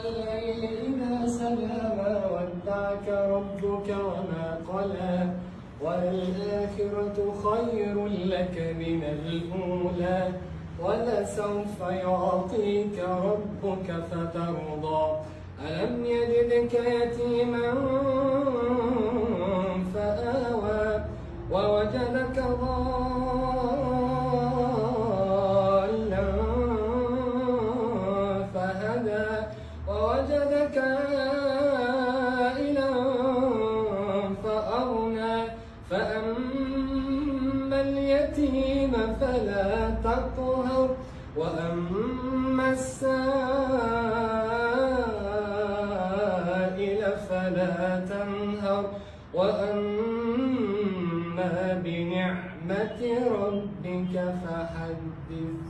والليل إذا سجى ما ودعك ربك وما قلى وللآخرة خير لك من الأولى ولسوف يعطيك ربك فترضى ألم يجدك يتيما فآوى ووجدك ضالا فهدى ووجدك عائلا فأغنى فأما اليتيم فلا تقهر وأما السائل فلا تنهر وأما بنعمة ربك فحدث.